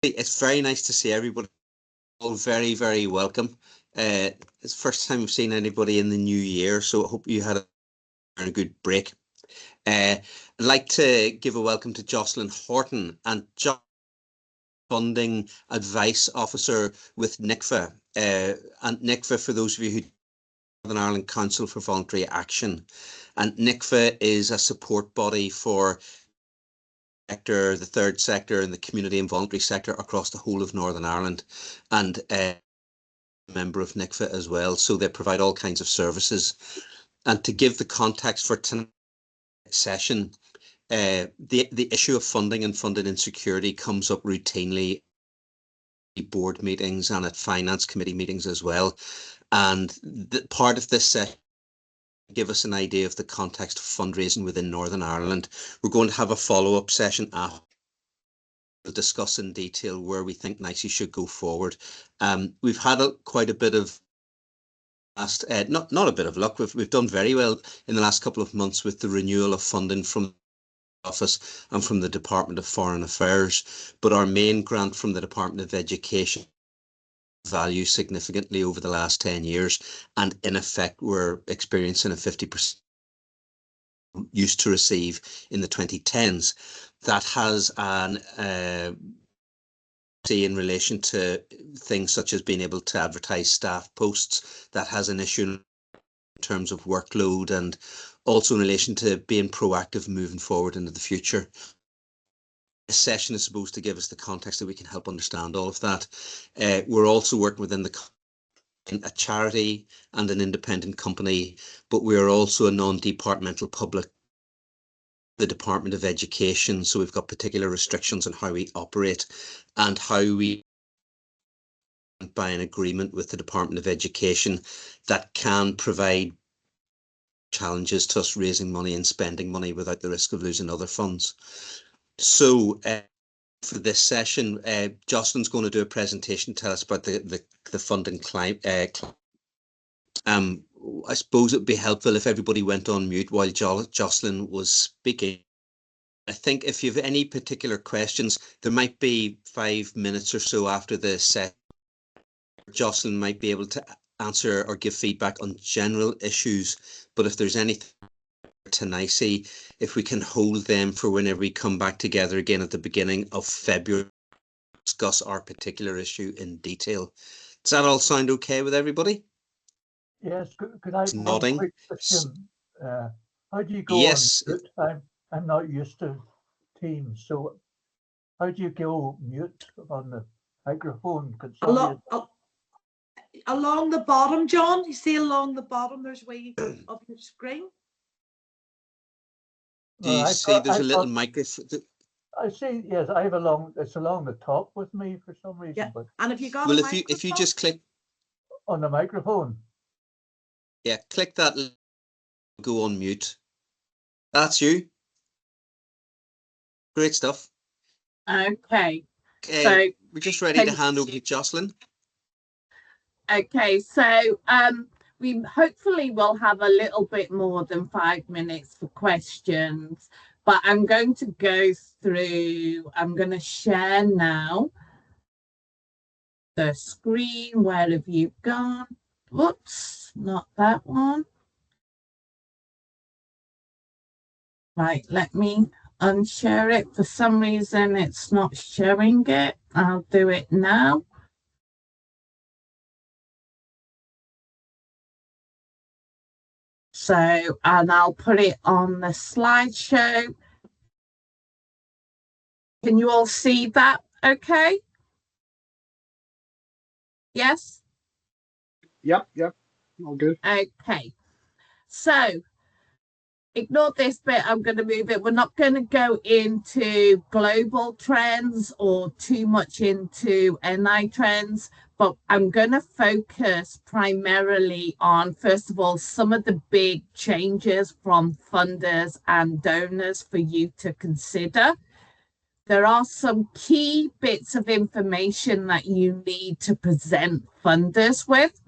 It's very nice to see everybody. All very, very welcome. It's the first time we've seen anybody in the new year, so I hope you had a good break. I'd like to give a welcome to Jocelyn Horton and Funding Advice Officer with NICVA. And NICVA, for those of you who Northern Ireland Council for Voluntary Action, and NICVA is a support body for the third sector and the community and voluntary sector across the whole of Northern Ireland, and member of NICVA as well, so they provide all kinds of services. And to give the context for tonight's session, the issue of funding and funding insecurity comes up routinely at board meetings and at finance committee meetings as well. And part of this session give us an idea of the context of fundraising within Northern Ireland. We're going to have a follow-up session after. We'll discuss in detail where we think NICIE should go forward. We've had quite a bit of not a bit of luck. We've done very well in the last couple of months with the renewal of funding from the office and from the Department of Foreign Affairs, but our main grant from the Department of Education value significantly over the last 10 years, and in effect we're experiencing a 50% used to receive in the 2010s. That has an in relation to things such as being able to advertise staff posts. That has an issue in terms of workload, and also in relation to being proactive moving forward into the future. This session is supposed to give us the context that we can help understand all of that. We're also working within a charity and an independent company, but we are also a non-departmental public, the Department of Education, so we've got particular restrictions on how we operate and how we by an agreement with the Department of Education that can provide challenges to us raising money and spending money without the risk of losing other funds. So for this session, Jocelyn's going to do a presentation, tell us about the funding climate. I suppose it would be helpful if everybody went on mute while Jocelyn was speaking. I think if you have any particular questions, there might be 5 minutes or so after the set. Jocelyn might be able to answer or give feedback on general issues, but if there's anything to NICIE, if we can hold them for whenever we come back together again at the beginning of February, discuss our particular issue in detail. Does that all sound okay with everybody? Yes, could I nodding. Quick question? How do you go yes. on mute? I'm not used to Teams, so how do you go mute on the microphone? Along the bottom, John, you see along the bottom there's a way of your screen. Do you see there's a little microphone? I see, yes, it's along the top with me for some reason. Yeah. But and if you got if you just click on the microphone. Yeah, click that, go on mute. That's you. Great stuff. Okay. So we're just ready to hand over to Jocelyn. Okay, so we hopefully will have a little bit more than 5 minutes for questions, but I'm going to go through, I'm going to share now the screen. Where have you gone? Whoops, not that one. Right, let me unshare it. For some reason, it's not showing it. I'll do it now. So, and I'll put it on the slideshow. Can you all see that okay? Yes? Yep, all good. Okay, so ignore this bit, I'm going to move it. We're not going to go into global trends or too much into NI trends, but I'm going to focus primarily on, first of all, some of the big changes from funders and donors for you to consider. There are some key bits of information that you need to present funders with.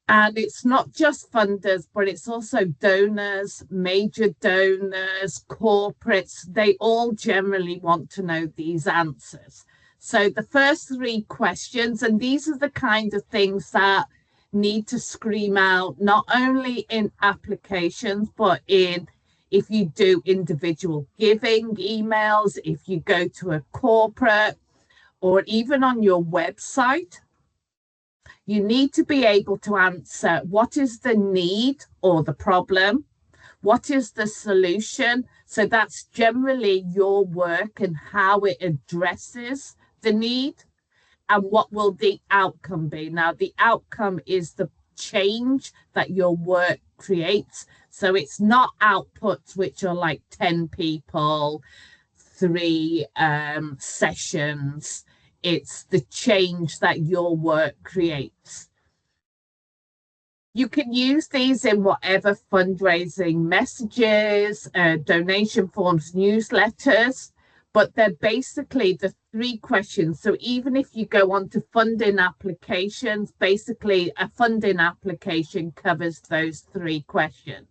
And it's not just funders, but it's also donors, major donors, corporates. They all generally want to know these answers. So the first three questions, and these are the kind of things that need to scream out, not only in applications, but in if you do individual giving emails, if you go to a corporate, or even on your website, you need to be able to answer what is the need or the problem, what is the solution. So that's generally your work and how it addresses the need, and what will the outcome be. Now, the outcome is the change that your work creates. So it's not outputs which are like 10 people, 3 sessions. It's the change that your work creates. You can use these in whatever fundraising messages, donation forms, newsletters, but they're basically the 3 questions. So even if you go on to funding applications, basically a funding application covers those 3 questions.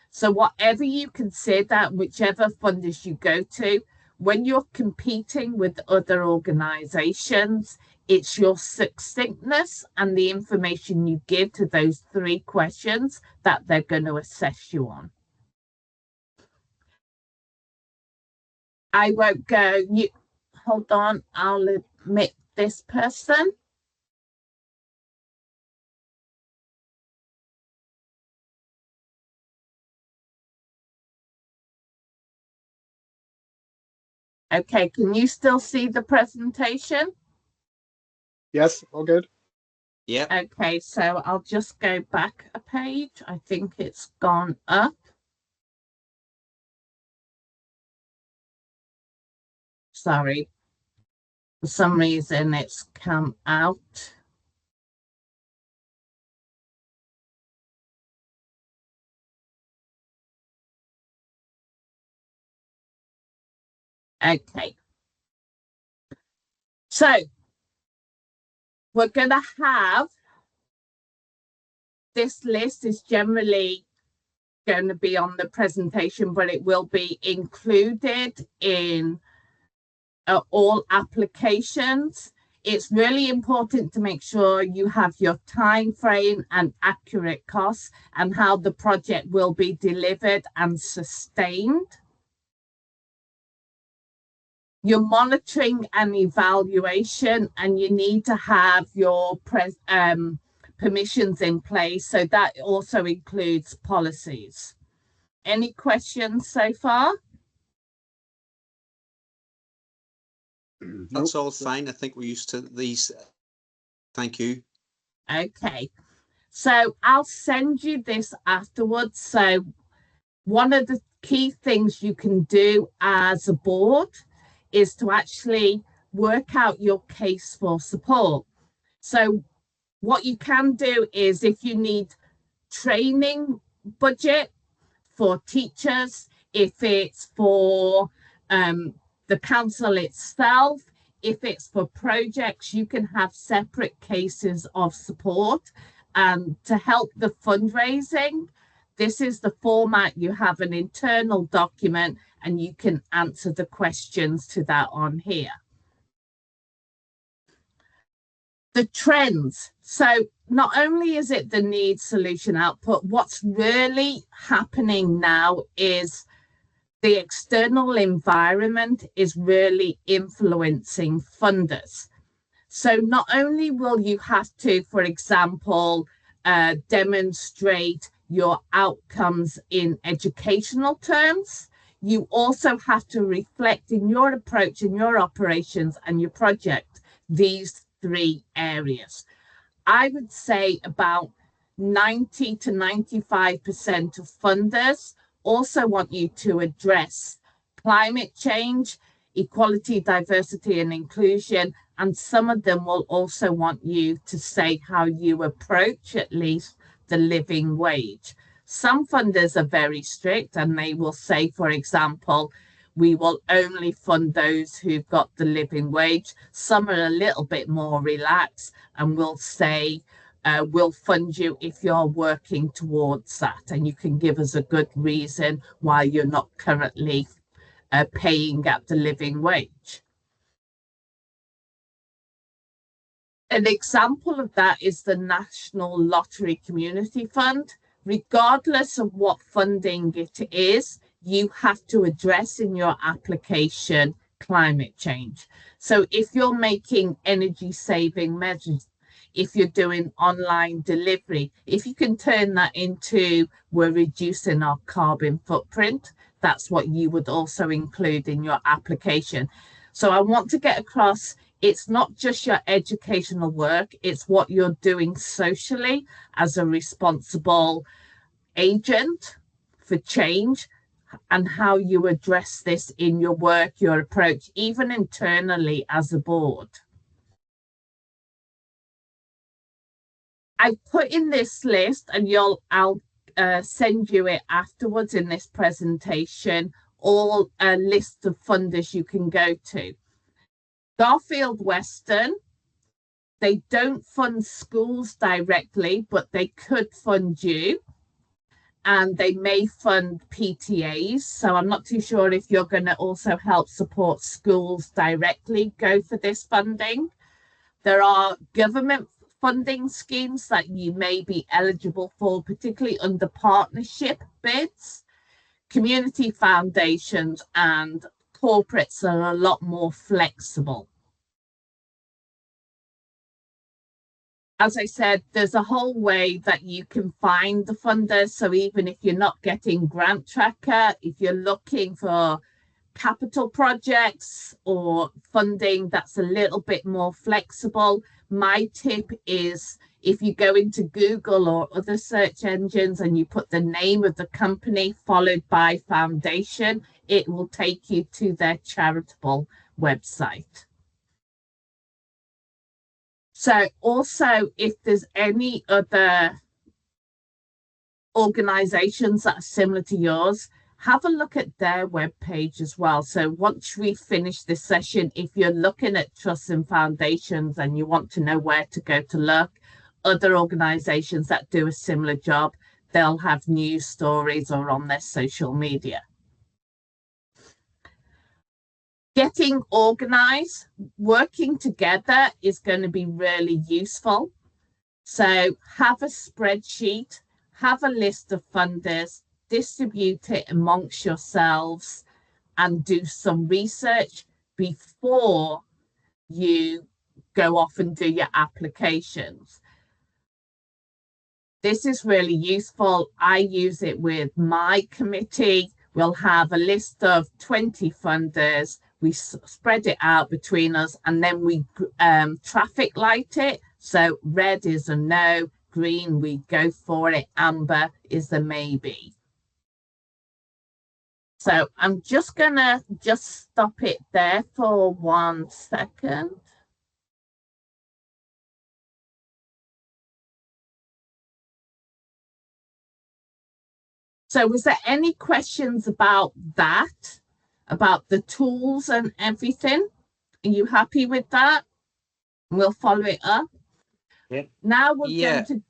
So whatever you consider, whichever funders you go to, when you're competing with other organizations, it's your succinctness and the information you give to those 3 questions that they're going to assess you on. I won't go, hold on, I'll admit this person. Okay, can you still see the presentation? Yes, all good. Yeah. Okay, so I'll just go back a page. I think it's gone up. Sorry, for some reason it's come out. Okay. So we're going to have, this list is generally going to be on the presentation, but it will be included in all applications. It's really important to make sure you have your time frame and accurate costs and how the project will be delivered and sustained. Your monitoring and evaluation, and you need to have your permissions in place. So that also includes policies. Any questions so far? That's all fine. I think we're used to these. Thank you. Okay. So I'll send you this afterwards. So one of the key things you can do as a board is to actually work out your case for support. So what you can do is, if you need training budget for teachers, if it's for the council itself, if it's for projects, you can have separate cases of support. And to help the fundraising, this is the format. You have an internal document and you can answer the questions to that on here. The trends. So not only is it the need, solution, output, what's really happening now is the external environment is really influencing funders. So not only will you have to, for example, demonstrate your outcomes in educational terms, you also have to reflect in your approach, in your operations and your project, these 3 areas. I would say about 90 to 95% of funders also want you to address climate change, equality, diversity and inclusion, and some of them will also want you to say how you approach at least the living wage. Some funders are very strict and they will say, for example, we will only fund those who've got the living wage. Some are a little bit more relaxed and will say, we'll fund you if you're working towards that, and you can give us a good reason why you're not currently paying at the living wage. An example of that is the National Lottery Community Fund. Regardless of what funding it is, you have to address in your application climate change. So if you're making energy saving measures, if you're doing online delivery, if you can turn that into we're reducing our carbon footprint, that's what you would also include in your application. So I want to get across, it's not just your educational work, it's what you're doing socially as a responsible agent for change, and how you address this in your work, your approach, even internally as a board. I put in this list, and I'll send you it afterwards in this presentation, all a list of funders you can go to. Garfield Western, they don't fund schools directly, but they could fund you. And they may fund PTAs. So I'm not too sure if you're going to also help support schools directly go for this funding. There are government funding schemes that you may be eligible for, particularly under partnership bids. Community foundations and corporates are a lot more flexible. As I said, there's a whole way that you can find the funders. So even if you're not getting Grant Tracker, if you're looking for capital projects or funding that's a little bit more flexible, my tip is if you go into Google or other search engines and you put the name of the company followed by foundation, it will take you to their charitable website. So also, if there's any other organizations that are similar to yours, have a look at their webpage as well. So once we finish this session, if you're looking at trusts and foundations and you want to know where to go to look, other organizations that do a similar job, they'll have news stories or on their social media. Getting organized, working together is going to be really useful. So have a spreadsheet, have a list of funders, distribute it amongst yourselves, and do some research before you go off and do your applications. This is really useful. I use it with my committee. We'll have a list of 20 funders. We spread it out between us, and then we traffic light it. So red is a no, green, we go for it, amber is a maybe. So I'm just gonna stop it there for 1 second. So was there any questions about that? About the tools and everything? Are you happy with that? We'll follow it up. Yeah. Now we're going to.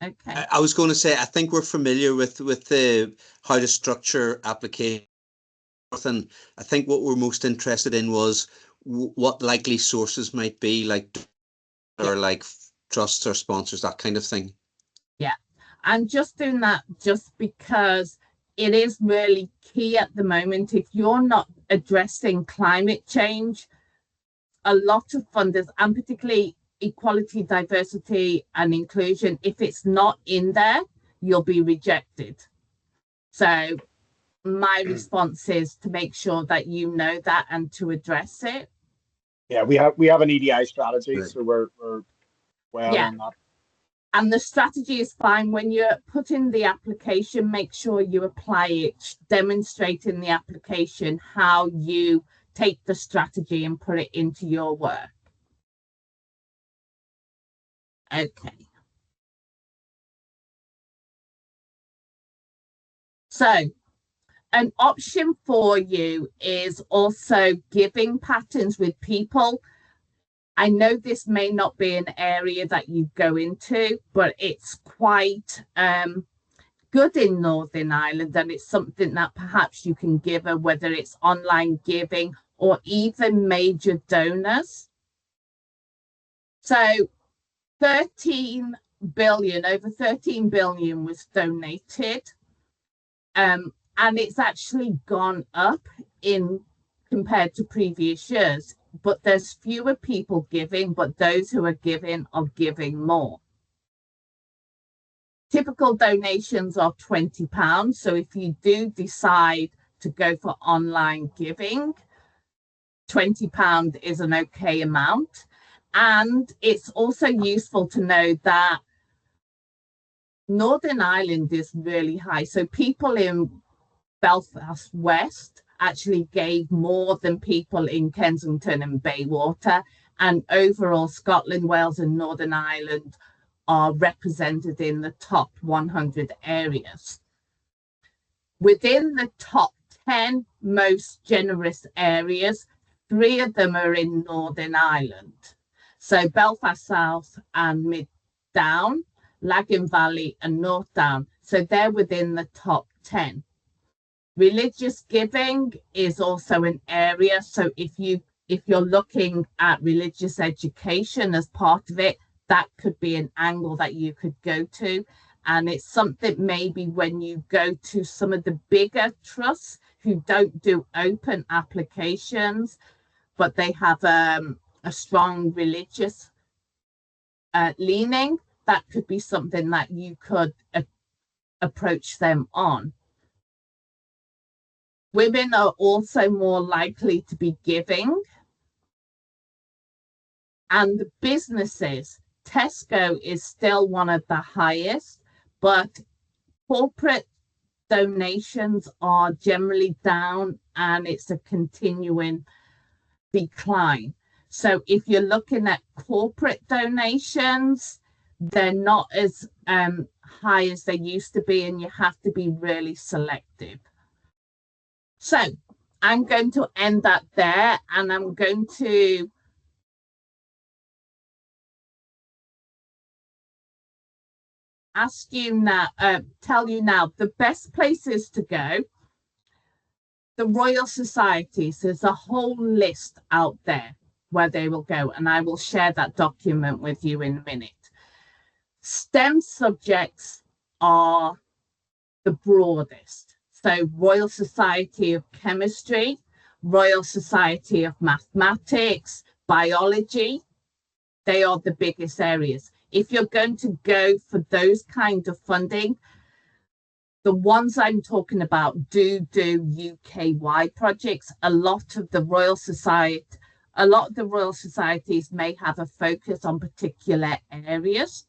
Okay. I was going to say, I think we're familiar with the how to structure application, and I think what we're most interested in was what likely sources might be, like or like trusts or sponsors, that kind of thing. Yeah, I'm just doing that just because it is really key at the moment. If you're not addressing climate change, a lot of funders, and particularly equality, diversity and inclusion, if it's not in there, you'll be rejected. So my response is to make sure that you know that and to address it. Yeah, we have an EDI strategy, Right. so we're well on that. And the strategy is fine. When you're putting the application, make sure you apply it, demonstrate in the application how you take the strategy and put it into your work. Okay. So an option for you is also giving patterns with people. I know this may not be an area that you go into, but it's quite good in Northern Ireland, and it's something that perhaps you can give her, whether it's online giving or even major donors. So 13 billion, over 13 billion was donated. And it's actually gone up in compared to previous years, but there's fewer people giving, but those who are giving more. Typical donations are £20. So if you do decide to go for online giving, £20 is an okay amount. And it's also useful to know that Northern Ireland is really high. So people in Belfast West actually gave more than people in Kensington and Bayswater. And overall, Scotland, Wales and Northern Ireland are represented in the top 100 areas. Within the top 10 most generous areas, 3 of them are in Northern Ireland. So Belfast South and Mid Down, Lagan Valley and North Down. So they're within the top 10. Religious giving is also an area. So if you're looking at religious education as part of it, that could be an angle that you could go to. And it's something maybe when you go to some of the bigger trusts who don't do open applications, but they have a strong religious leaning, that could be something that you could approach them on. Women are also more likely to be giving. And the businesses, Tesco is still one of the highest, but corporate donations are generally down and it's a continuing decline. So if you're looking at corporate donations, they're not as high as they used to be, and you have to be really selective. So I'm going to end that there, and I'm going to ask you now, tell you now, the best places to go. The Royal Societies, there's a whole list out there where they will go, and I will share that document with you in a minute. STEM subjects are the broadest. So Royal Society of Chemistry, Royal Society of Mathematics, Biology, they are the biggest areas. If you're going to go for those kind of funding, the ones I'm talking about do UK-wide projects. A lot of the Royal Societies may have a focus on particular areas.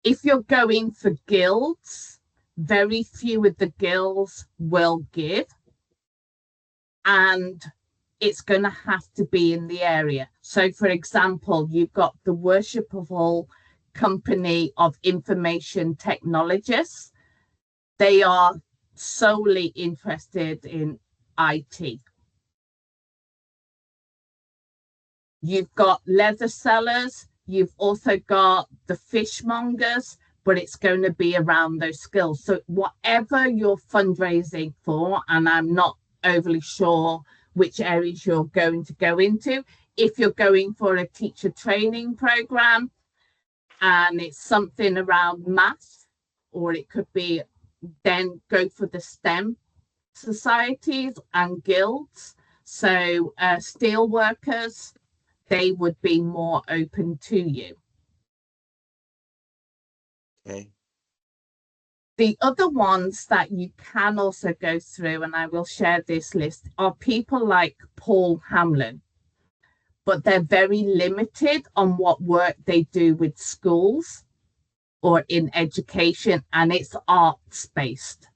If you're going for guilds, very few of the guilds will give, and it's going to have to be in the area. So, for example, you've got the Worshipful Company of Information Technologists. They are solely interested in IT. You've got leather sellers. You've also got the fishmongers, but it's going to be around those skills. So whatever you're fundraising for, and I'm not overly sure which areas you're going to go into, if you're going for a teacher training program and it's something around maths, or it could be, then go for the STEM societies and guilds. So steel workers, they would be more open to you. Okay. The other ones that you can also go through, and I will share this list, are people like Paul Hamlin, but they're very limited on what work they do with schools or in education, and it's arts-based.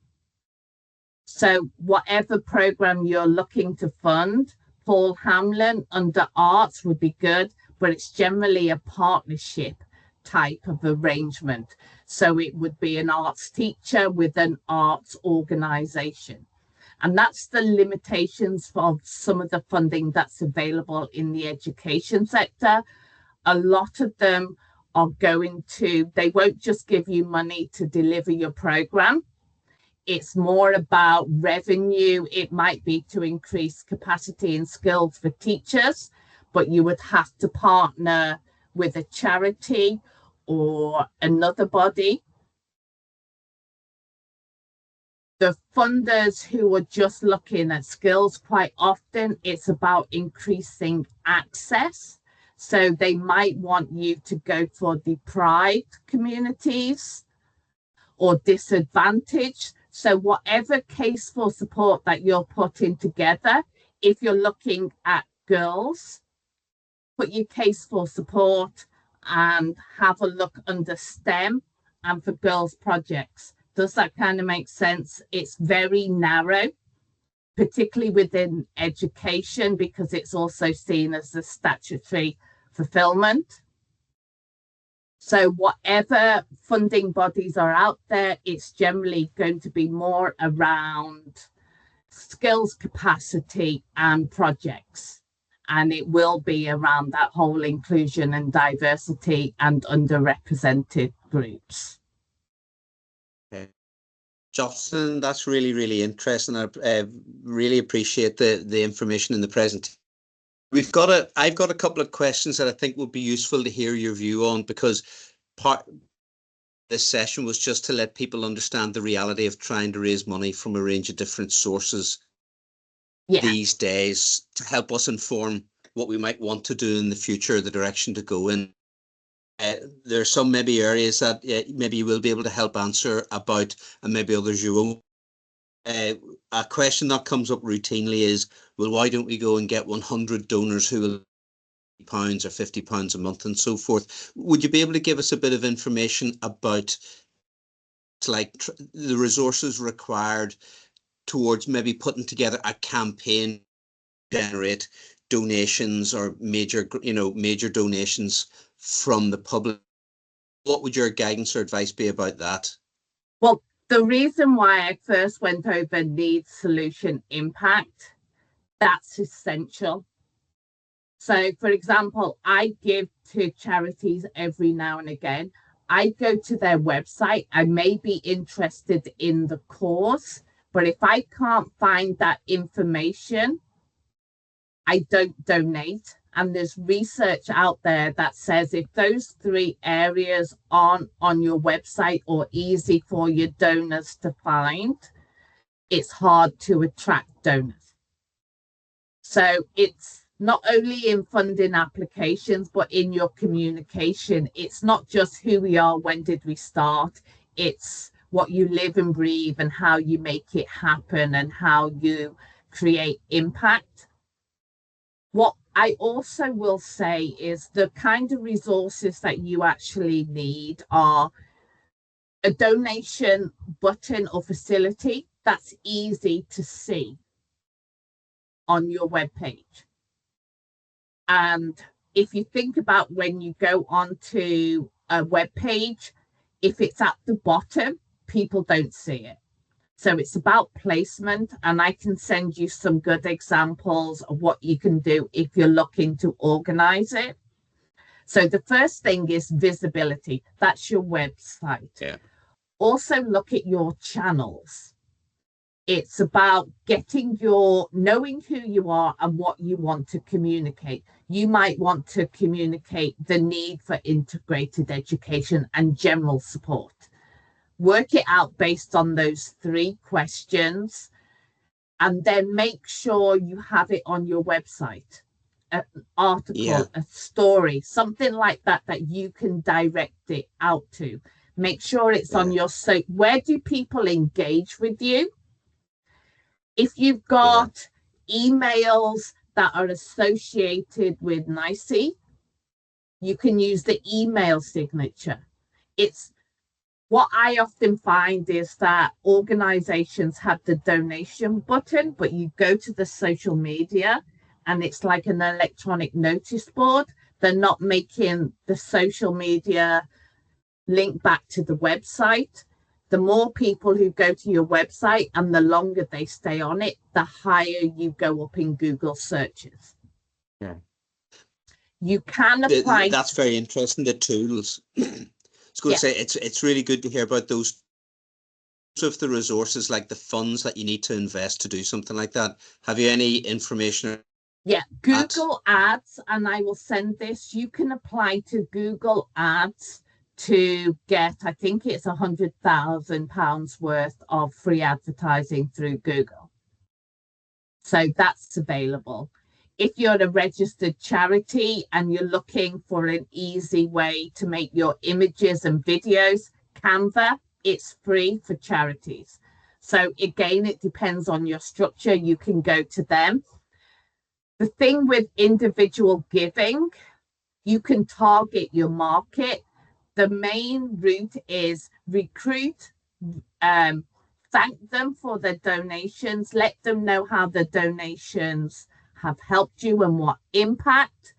So whatever program you're looking to fund, Paul Hamlin under arts would be good, but it's generally a partnership type of arrangement. So it would be an arts teacher with an arts organization. And that's the limitations of some of the funding that's available in the education sector. A lot of them are going to, they won't just give you money to deliver your program. It's more about revenue. It might be to increase capacity and skills for teachers, but you would have to partner with a charity or another body. The funders who are just looking at skills, quite often it's about increasing access. So they might want you to go for deprived communities or disadvantaged. So whatever case for support that you're putting together, if you're looking at girls, put your case for support and have a look under STEM and for girls projects. Does that kind of make sense? It's very narrow, particularly within education, because it's also seen as a statutory fulfillment. So whatever funding bodies are out there, it's generally going to be more around skills capacity and projects. And it will be around that whole inclusion and diversity and underrepresented groups. Okay. Jocelyn, that's really, really interesting. I really appreciate the information in the presentation. I've got a couple of questions that I think would be useful to hear your view on, because part of this session was just to let people understand the reality of trying to raise money from a range of different sources these days, to help us inform what we might want to do in the future, the direction to go in. There are some maybe areas that maybe you will be able to help answer about, and maybe others you won't. A question that comes up routinely is, well, why don't we go and get 100 donors who will £50 or £50 a month and so forth? Would you be able to give us a bit of information about like the resources required towards maybe putting together a campaign to generate donations or major donations from the public? What would your guidance or advice be about that? Well, the reason why I first went over needs, solution, impact, that's essential. So, for example, I give to charities every now and again. I go to their website. I may be interested in the cause, but if I can't find that information, I don't donate. And there's research out there that says if those 3 areas aren't on your website or easy for your donors to find, it's hard to attract donors. So it's not only in funding applications, but in your communication. It's not just who we are, when did we start, it's what you live and breathe and how you make it happen and how you create impact. What I also will say is the kind of resources that you actually need are a donation button or facility that's easy to see on your webpage. And if you think about when you go onto a webpage, if it's at the bottom, people don't see it. So it's about placement, and I can send you some good examples of what you can do if you're looking to organize it. So the first thing is visibility. That's your website. Yeah. Also look at your channels. It's about knowing who you are and what you want to communicate. You might want to communicate the need for integrated education and general support. Work it out based on those 3 questions, and then make sure you have it on your website. An article, a story, something like that you can direct it out to. Make sure it's on your site. Where do people engage with you? If you've got emails that are associated with NICIE, you can use the email signature. What I often find is that organizations have the donation button, but you go to the social media and it's like an electronic notice board. They're not making the social media link back to the website. The more people who go to your website and the longer they stay on it, the higher you go up in Google searches. Yeah. You can apply. That's very interesting, the tools. I was going to say, it's really good to hear about those of the resources, like the funds that you need to invest to do something like that. Have you any information Yeah, Google Ads, and I will send this. You can apply to Google Ads to get, I think it's £100,000 worth of free advertising through Google. So that's available. If you're a registered charity and you're looking for an easy way to make your images and videos, Canva, it's free for charities. So again, it depends on your structure. You can go to them. The thing with individual giving, you can target your market. The main route is recruit, thank them for their donations, let them know how the donations have helped you and what impact,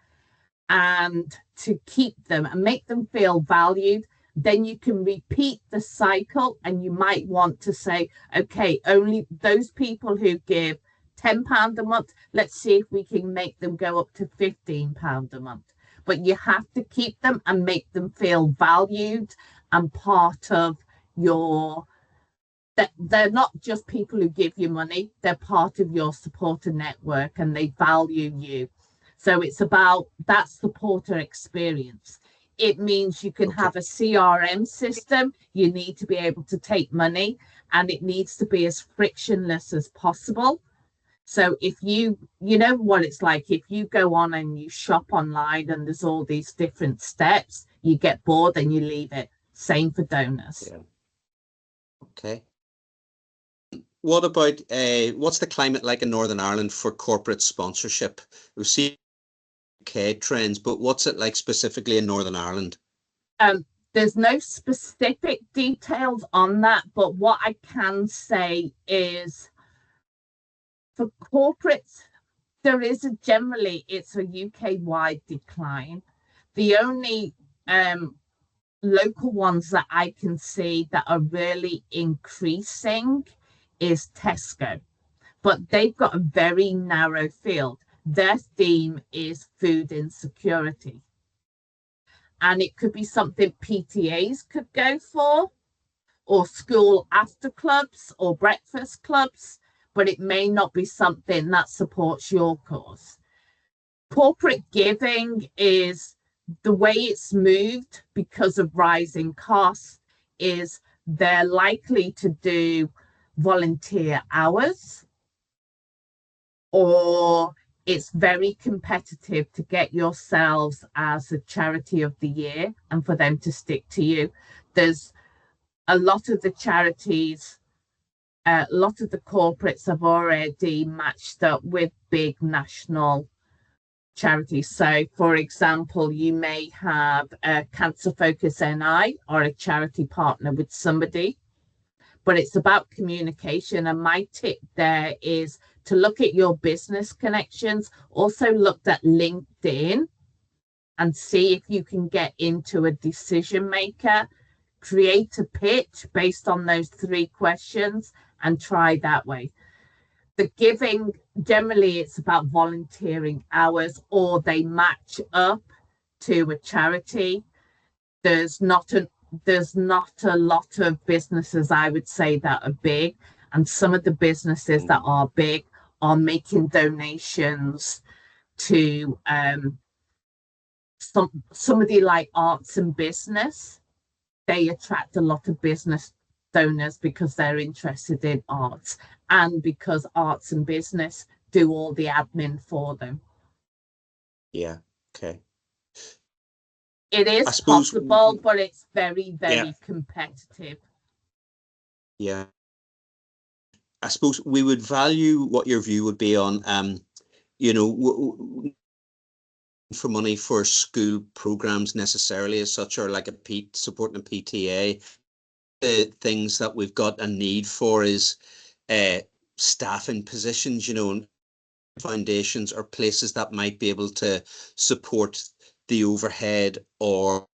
and to keep them and make them feel valued. Then you can repeat the cycle, and you might want to say, okay, only those people who give £10 a month, let's see if we can make them go up to £15 a month. But you have to keep them and make them feel valued and part of your, they're not just people who give you money, they're part of your supporter network and they value you. So it's about that supporter experience. It means you can have a CRM system. You need to be able to take money, and it needs to be as frictionless as possible. So if you know what it's like, if you go on and you shop online and there's all these different steps, you get bored and you leave it. Same for donors. Yeah. Okay. What about what's the climate like in Northern Ireland for corporate sponsorship? We've seen UK trends, but what's it like specifically in Northern Ireland? There's no specific details on that, but what I can say is for corporates, there is it's a UK-wide decline. The only local ones that I can see that are really increasing is Tesco, but they've got a very narrow field. Their theme is food insecurity. And it could be something PTAs could go for, or school after clubs or breakfast clubs, but it may not be something that supports your cause. Corporate giving is the way it's moved because of rising costs is they're likely to do volunteer hours, or it's very competitive to get yourselves as a charity of the year and for them to stick to you. There's a lot of the charities, a lot of the corporates have already matched up with big national charities. So, for example, you may have a Cancer Focus NI or a charity partner with somebody, but it's about communication. And my tip there is to look at your business connections. Also look at LinkedIn and see if you can get into a decision maker. Create a pitch based on those 3 questions and try that way. The giving, generally it's about volunteering hours, or they match up to a charity. There's not a lot of businesses, I would say, that are big, and some of the businesses that are big are making donations to somebody like arts and business. They attract a lot of business donors because they're interested in arts, and because arts and business do all the admin for them. Yeah. Okay. It is possible, but it's very, very competitive. Yeah. I suppose we would value what your view would be on, for money for school programs necessarily as such, or like supporting a PTA. The things that we've got a need for is staffing positions, foundations or places that might be able to support the overhead or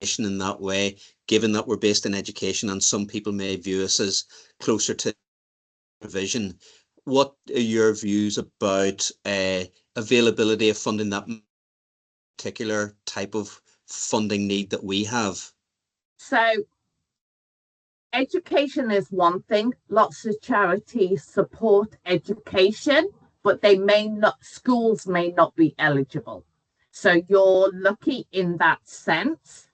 in that way, given that we're based in education and some people may view us as closer to provision. What are your views about availability of funding that particular type of funding need that we have? So education is one thing. Lots of charities support education, but they may not, schools may not be eligible. So you're lucky in that sense.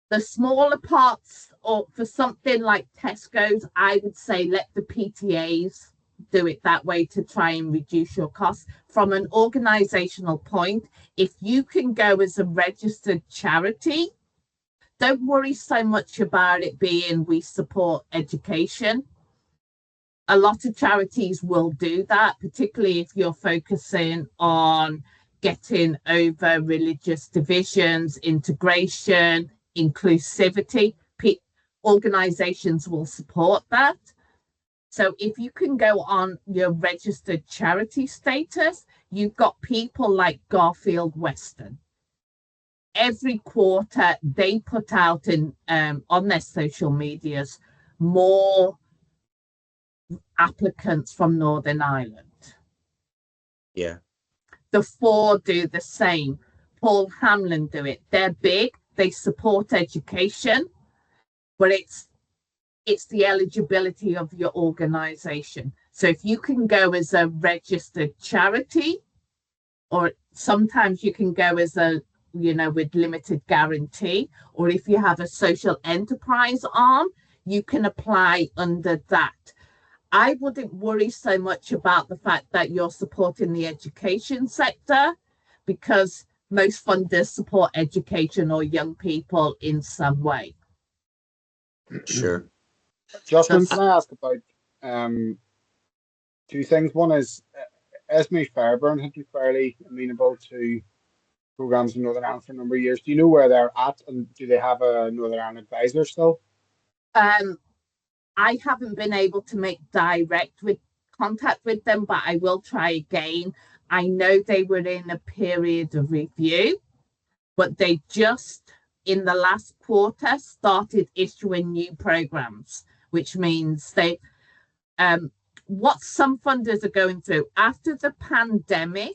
The smaller parts, or for something like Tesco's, I would say let the PTAs do it that way to try and reduce your costs. From an organizational point, if you can go as a registered charity, don't worry so much about it being we support education. A lot of charities will do that, particularly if you're focusing on getting over religious divisions, integration, inclusivity. Organizations will support that. So if you can go on your registered charity status, you've got people like Garfield Weston. Every quarter, they put out in on their social medias more applicants from Northern Ireland. Yeah. The four do the same. Paul Hamlin do it. They're big. They support education, but it's the eligibility of your organization. So if you can go as a registered charity, or sometimes you can go as a, with limited guarantee, or if you have a social enterprise arm, you can apply under that. I wouldn't worry so much about the fact that you're supporting the education sector, because most funders support education or young people in some way. Sure. Justin, can I ask about two things? One is, Esme Fairburn had been fairly amenable to programs in Northern Ireland for a number of years. Do you know where they're at, and do they have a Northern Ireland advisor still? I haven't been able to make direct contact with them, but I will try again. I know they were in a period of review, but they just, in the last quarter, started issuing new programs, which means they, what some funders are going through after the pandemic,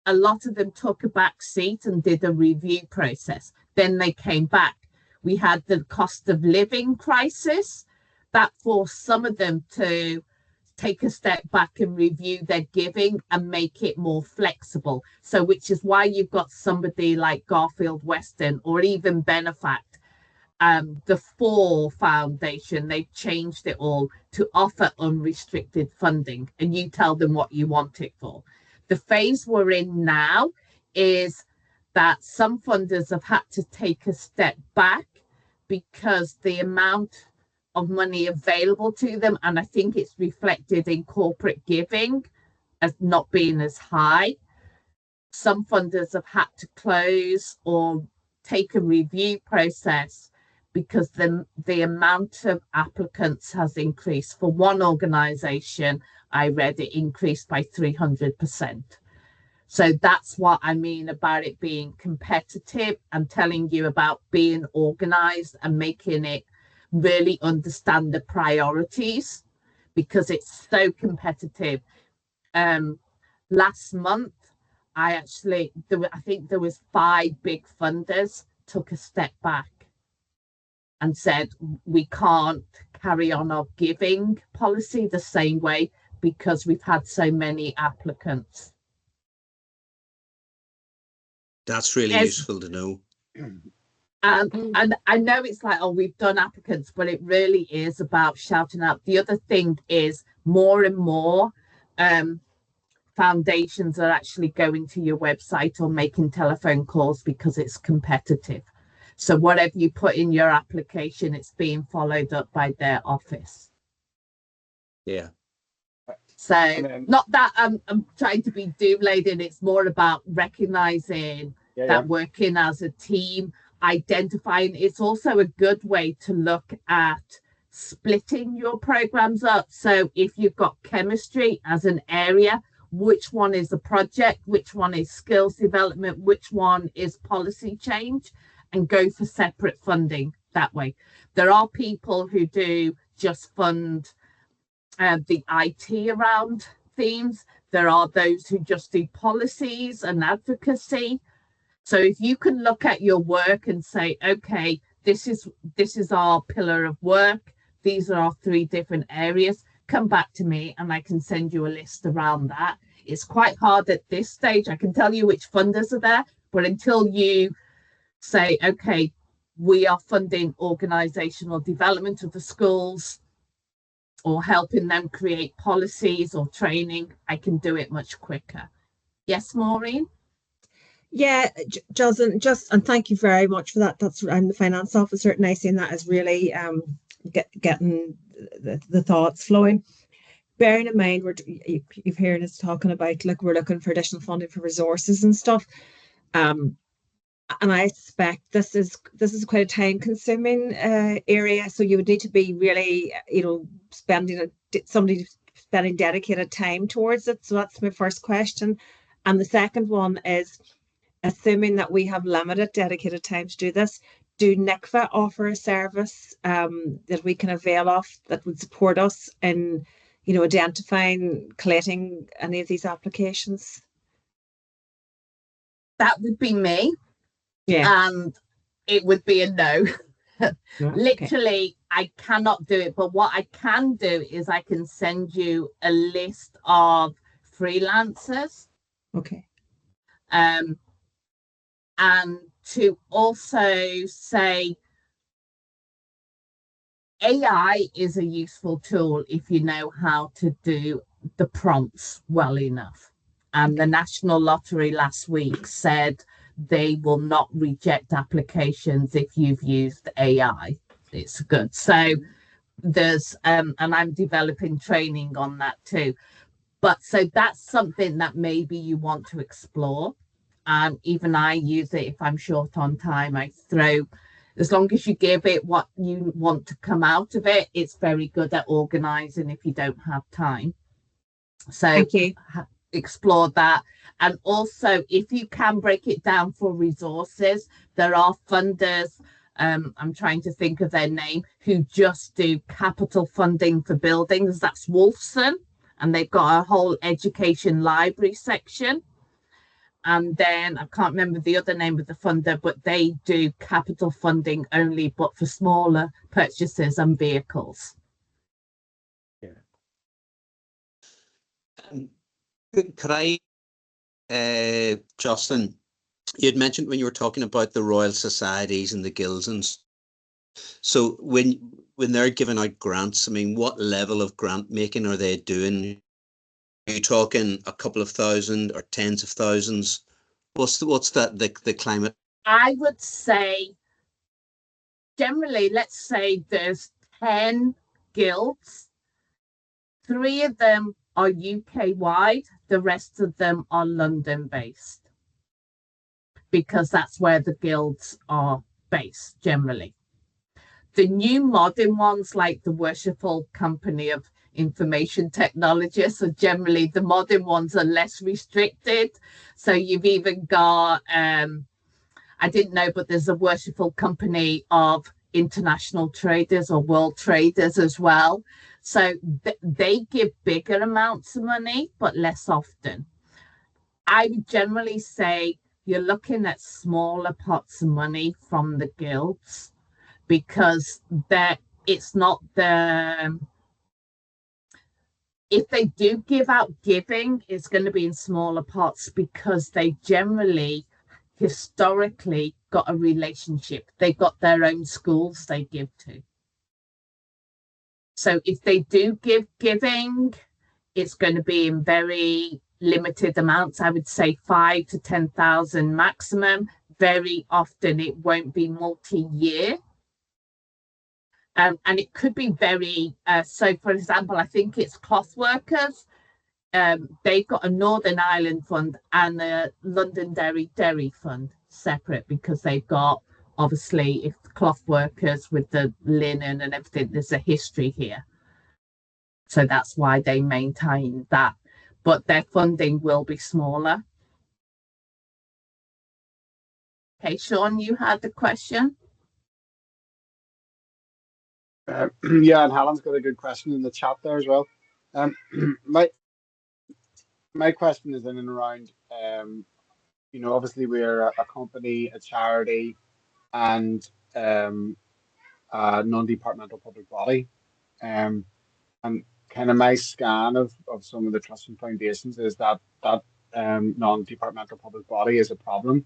a lot of them took a back seat and did a review process. Then they came back. We had the cost of living crisis that forced some of them to take a step back and review their giving and make it more flexible. So which is why you've got somebody like Garfield Weston or even Benefact, the FOR Foundation, they've changed it all to offer unrestricted funding, and you tell them what you want it for. The phase we're in now is that some funders have had to take a step back because the amount of money available to them, and I think it's reflected in corporate giving as not being as high. Some funders have had to close or take a review process because the amount of applicants has increased. For one organization, I read it increased by 300%. So that's what I mean about it being competitive. I'm telling you about being organized and making it really understand the priorities, because it's so competitive. Last month, I think there was 5 big funders took a step back and said, we can't carry on our giving policy the same way because we've had so many applicants. That's really useful to know. And I know it's like, oh, we've done applicants, but it really is about shouting out. The other thing is more and more foundations are actually going to your website or making telephone calls because it's competitive. So whatever you put in your application, it's being followed up by their office. Yeah. So not that I'm trying to be doom laden, it's more about recognizing that working as a team, identifying. It's also a good way to look at splitting your programs up. So if you've got chemistry as an area, which one is a project, which one is skills development, which one is policy change, and go for separate funding that way. There are people who do just fund the IT around themes. There are those who just do policies and advocacy. So if you can look at your work and say, okay, this is our pillar of work, these are our 3 different areas, come back to me and I can send you a list around that. It's quite hard at this stage. I can tell you which funders are there, but until you say, okay, we are funding organisational development of the schools or helping them create policies or training, I can do it much quicker. Yes, Maureen? Yeah, and thank you very much for that. I'm the finance officer at NICIE, and that is really getting the thoughts flowing. Bearing in mind, you've heard us talking about, look, we're looking for additional funding for resources and stuff. And I expect this is quite a time-consuming area. So you would need to be really, spending dedicated time towards it. So that's my first question. And the second one is, assuming that we have limited dedicated time to do this, do NICVA offer a service that we can avail of that would support us in, identifying, collating any of these applications? That would be me. Yeah. And it would be a no. Literally, okay. I cannot do it. But what I can do is I can send you a list of freelancers. Okay. And to also say, AI is a useful tool if you know how to do the prompts well enough. And the National Lottery last week said they will not reject applications if you've used AI. It's good. So there's, and I'm developing training on that too. But so that's something that maybe you want to explore. Even I use it if I'm short on time. I throw, as long as you give it what you want to come out of it, it's very good at organising if you don't have time. So thank you. Explore that. And also, if you can break it down for resources, there are funders, I'm trying to think of their name, who just do capital funding for buildings. That's Wolfson, and they've got a whole education library section. And then I can't remember the other name of the funder, but they do capital funding only, but for smaller purchases and vehicles. Yeah. Could I, Jocelyn, you had mentioned when you were talking about the Royal Societies and the guilds, and so when they're giving out grants, I mean, what level of grant making are they doing? Are you talking a couple of thousand or tens of thousands? What's the climate? I would say generally, let's say there's 10 guilds. 3 of them are UK wide, the rest of them are London based, because that's where the guilds are based generally. The new modern ones, like the Worshipful Company of Information Technologists, are generally, the modern ones are less restricted. So you've even got, I didn't know, but there's a Worshipful Company of International Traders or World Traders as well. So they give bigger amounts of money, but less often. I would generally say you're looking at smaller pots of money from the guilds, because it's not the, if they do give out giving, it's going to be in smaller pots, because they generally historically got a relationship. They've got their own schools they give to. So if they do give giving, it's going to be in very limited amounts. I would say 5,000 to 10,000 maximum. Very often it won't be multi-year. And it could be very, so for example, I think it's cloth workers. They've got a Northern Ireland fund and a Londonderry fund separate, because they've got, obviously, if cloth workers with the linen and everything, there's a history here. So that's why they maintain that. But their funding will be smaller. Okay, Sean, you had a question? Yeah, and Helen's got a good question in the chat there as well. My question is in and around, obviously we're a company, a charity, and a non-departmental public body. And kind of my scan of some of the trusts and foundations is that non-departmental public body is a problem,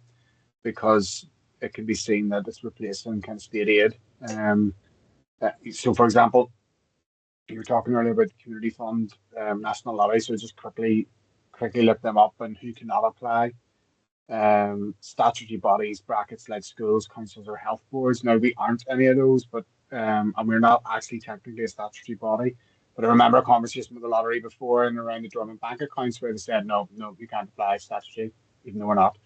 because it can be seen that it's replacing kind of state aid. So, for example, you were talking earlier about the community fund, national lottery. So just quickly look them up and who cannot apply. Statutory bodies, brackets like schools, councils, or health boards. Now, we aren't any of those, but and we're not actually technically a statutory body. But I remember a conversation with the lottery before and around the Drummond bank accounts where they said, no, you can't apply statutory, even though we're not.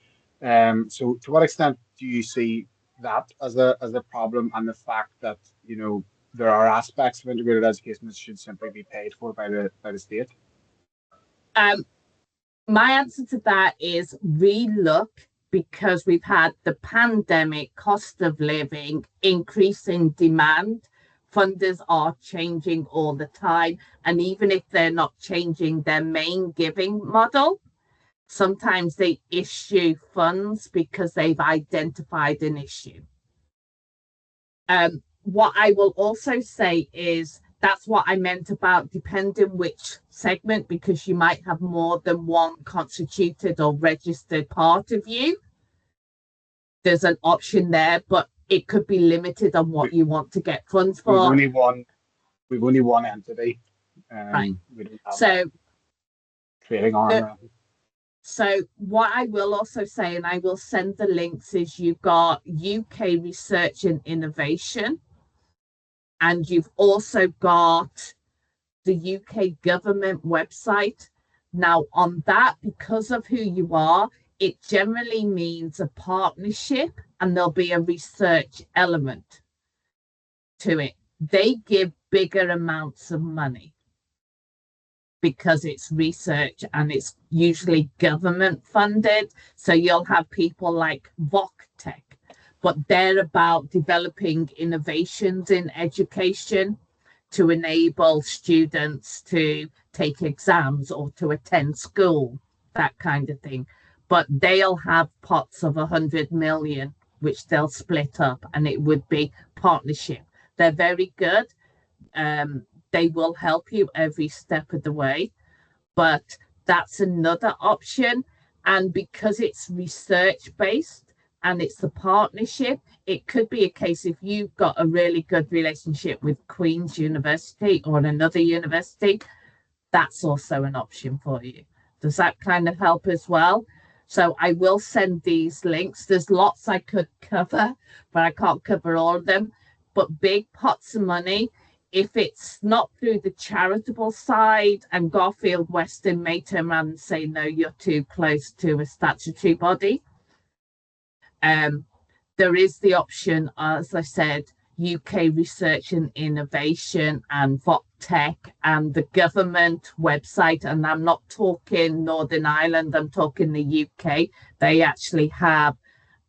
So to what extent do you see that as a problem, and the fact that, you know, there are aspects of integrated education that should simply be paid for by the state? My answer to that is relook, because we've had the pandemic, cost of living, increasing demand. Funders are changing all the time. And even if they're not changing their main giving model, sometimes they issue funds because they've identified an issue. What I will also say is that's what I meant about depending which segment, because you might have more than one constituted or registered part of you. There's an option there, but it could be limited on what you want to get funds for. We've only one entity. Right. We don't have so trading arm. So what I will also say, and I will send the links, is you've got UK Research and Innovation, and you've also got the UK government website. Now, on that, because of who you are, it generally means a partnership, and there'll be a research element to it. They give bigger amounts of money because it's research and it's usually government funded. So you'll have people like VocTech, but they're about developing innovations in education to enable students to take exams or to attend school, that kind of thing. But they'll have pots of 100 million, which they'll split up, and it would be partnership. They're very good. They will help you every step of the way, but that's another option. And because it's research based and it's a partnership, it could be a case if you've got a really good relationship with Queen's University or another university, that's also an option for you. Does that kind of help as well? So I will send these links. There's lots I could cover, but I can't cover all of them. But big pots of money, if it's not through the charitable side, and Garfield Weston may turn around and say, no, you're too close to a statutory body. There is the option, as I said, UK Research and Innovation and VocTech and the government website. And I'm not talking Northern Ireland, I'm talking the UK. They actually have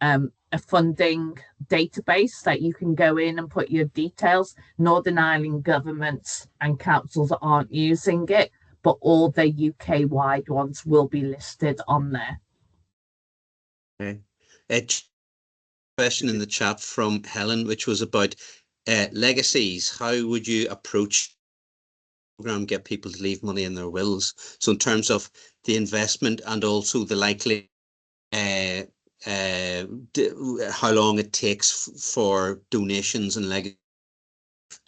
a funding database that you can go in and put your details. Northern Ireland governments and councils aren't using it, but all the UK wide ones will be listed on there. Okay. A question in the chat from Helen, which was about legacies. How would you approach the program, get people to leave money in their wills? So in terms of the investment and also the likely how long it takes for donations and legacy.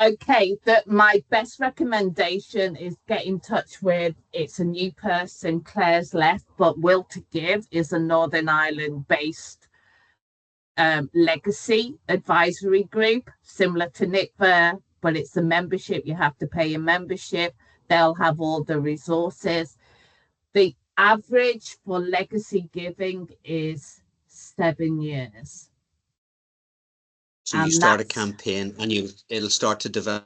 Okay, my best recommendation is get in touch with, it's a new person, Claire's left, but Will to Give is a Northern Ireland based legacy advisory group, similar to NICVA, but it's a membership. You have to pay a membership. They'll have all the resources. The average for legacy giving is 7 years. So you start a campaign and it'll start to develop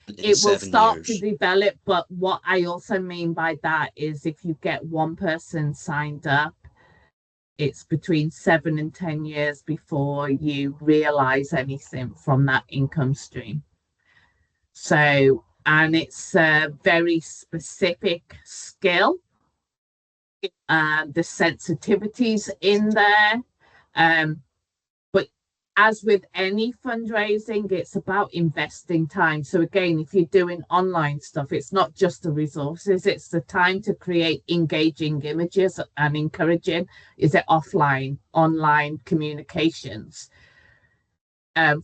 in 7 years. It will start to develop, but what I also mean by that is if you get one person signed up, it's between 7 and 10 years before you realize anything from that income stream. So, and it's a very specific skill. The sensitivities in there. But as with any fundraising, it's about investing time. So again, if you're doing online stuff, it's not just the resources, it's the time to create engaging images and encouraging. Is it offline, online communications?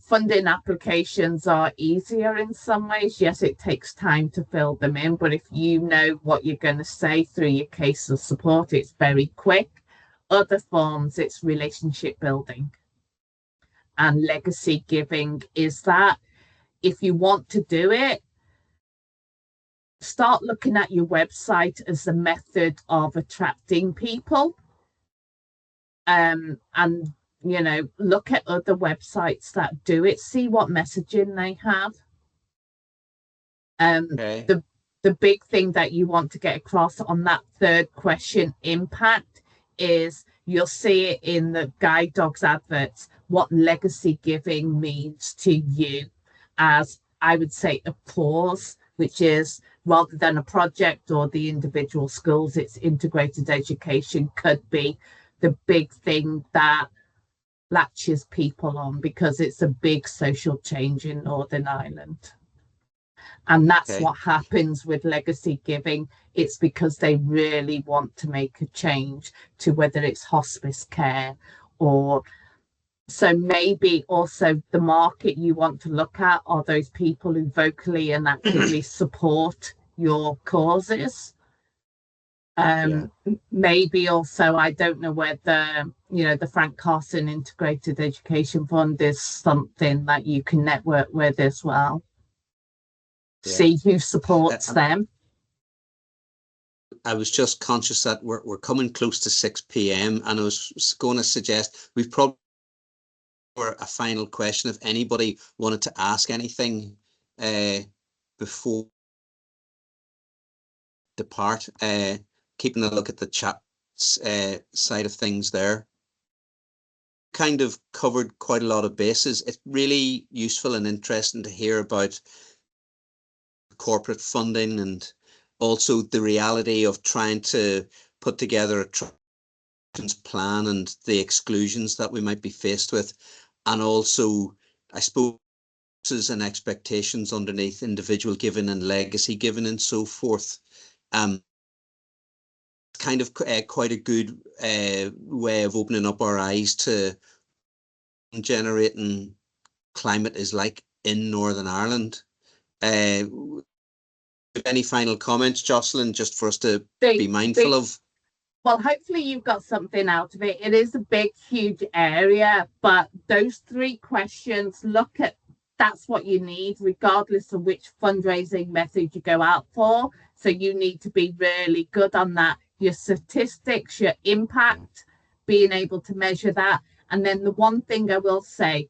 Funding applications are easier in some ways. Yes, it takes time to fill them in, but if you know what you're going to say through your case of support, it's very quick. Other forms, it's relationship building. And legacy giving is that. If you want to do it, start looking at your website as a method of attracting people. And you know, look at other websites that do it, see what messaging they have. Okay. The big thing that you want to get across on that third question, impact, is you'll see it in the guide dogs adverts, what legacy giving means to you as, I would say, a cause, which is rather than a project or the individual schools, it's integrated education could be the big thing that latches people on because it's a big social change in Northern Ireland. And that's Okay. what happens with legacy giving. It's because they really want to make a change to whether it's hospice care or so maybe also the market you want to look at are those people who vocally and actively support your causes. Maybe also, I don't know whether, you know, the Frank Carson Integrated Education Fund is something that you can network with as well. See who supports them. I was just conscious that we're coming close to 6 p.m. and I was going to suggest we've probably a final question if anybody wanted to ask anything before depart. Keeping a look at the chat side of things there. Kind of covered quite a lot of bases. It's really useful and interesting to hear about corporate funding and also the reality of trying to put together a plan and the exclusions that we might be faced with, and also I suppose and expectations underneath individual giving and legacy giving and so forth. Kind of quite a good way of opening up our eyes to generating climate is like in Northern Ireland. Any final comments, Jocelyn, just for us to be mindful of? Well, hopefully you've got something out of it. It is a big, huge area, but those 3 questions, look at, that's what you need, regardless of which fundraising method you go out for. So you need to be really good on that. Your statistics, your impact, being able to measure that. And then the one thing I will say,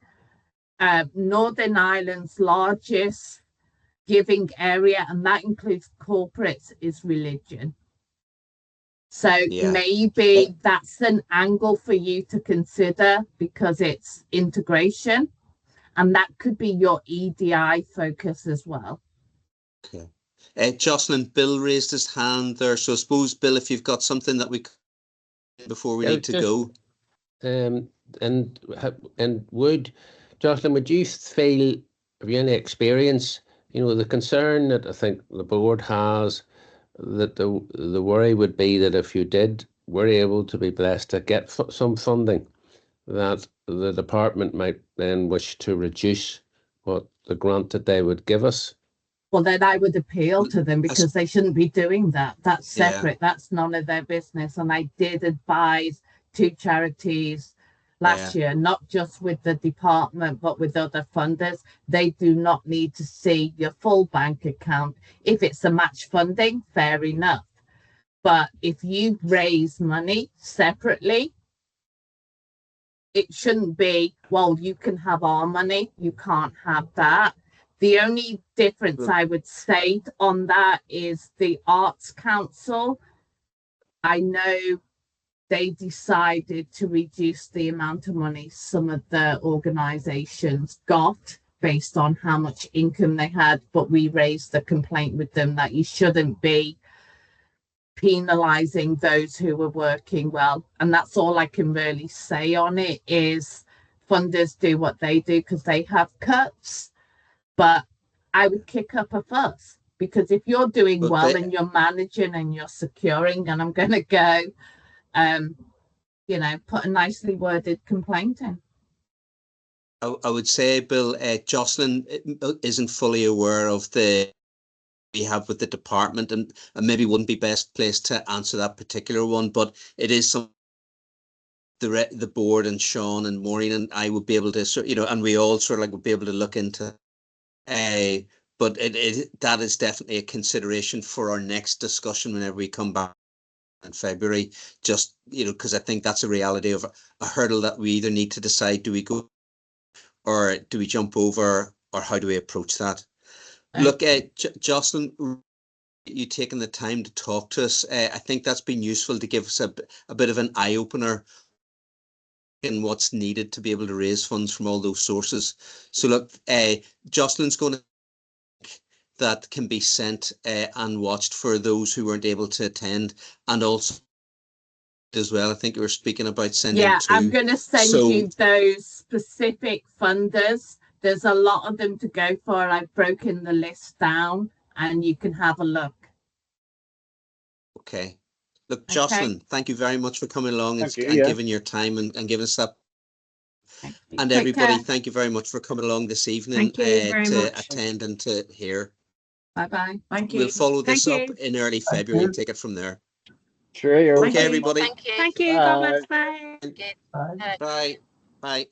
Northern Ireland's largest giving area, and that includes corporates, is religion. So maybe that's an angle for you to consider because it's integration, and that could be your EDI focus as well. Okay. Jocelyn, Bill raised his hand there. So I suppose, Bill, if you've got something that we before we need to go. And Jocelyn, would you feel, have you any experience, you know, the concern that I think the board has, that the worry would be that if you were able to be blessed to get some funding, that the department might then wish to reduce what the grant that they would give us? Well, then I would appeal to them because they shouldn't be doing that. That's separate. That's none of their business. And I did advise 2 charities last year, not just with the department, but with other funders. They do not need to see your full bank account. If it's a match funding, fair enough. But if you raise money separately, it shouldn't be, well, you can have our money, you can't have that. The only difference I would say on that is the Arts Council. I know they decided to reduce the amount of money some of the organisations got based on how much income they had, but we raised the complaint with them that you shouldn't be penalising those who were working well. And that's all I can really say on it, is funders do what they do because they have cuts. But I would kick up a fuss, because if you're doing But well they- and you're managing and you're securing, and I'm going to go, you know, put a nicely worded complaint in. I would say, Bill, Jocelyn isn't fully aware of the we have with the department, and maybe wouldn't be best placed to answer that particular one, but it is some the board and Sean and Maureen and I would be able to, you know, and we all sort of like would be able to look into. But that is definitely a consideration for our next discussion whenever we come back in February. Just, you know, because I think that's a reality of a hurdle that we either need to decide, do we go or do we jump over, or how do we approach that? Look, Jocelyn, you taking the time to talk to us. I think that's been useful to give us a bit of an eye opener in what's needed to be able to raise funds from all those sources. So look, Jocelyn's going to that can be sent and watched for those who weren't able to attend, and also as well, I think you were speaking about sending. Yeah, I'm going to send you those specific funders. There's a lot of them to go for. I've broken the list down and you can have a look. Okay. Look, Jocelyn, thank you very much for coming along and giving your time and giving us that. And Take everybody, care. thank you very much for coming along this evening to attend and to hear. Bye-bye. Thank you. We'll follow this up in early February and take it from there. Sure. Okay, everybody. Thank you. God bless. Bye. Bye. Bye. Bye.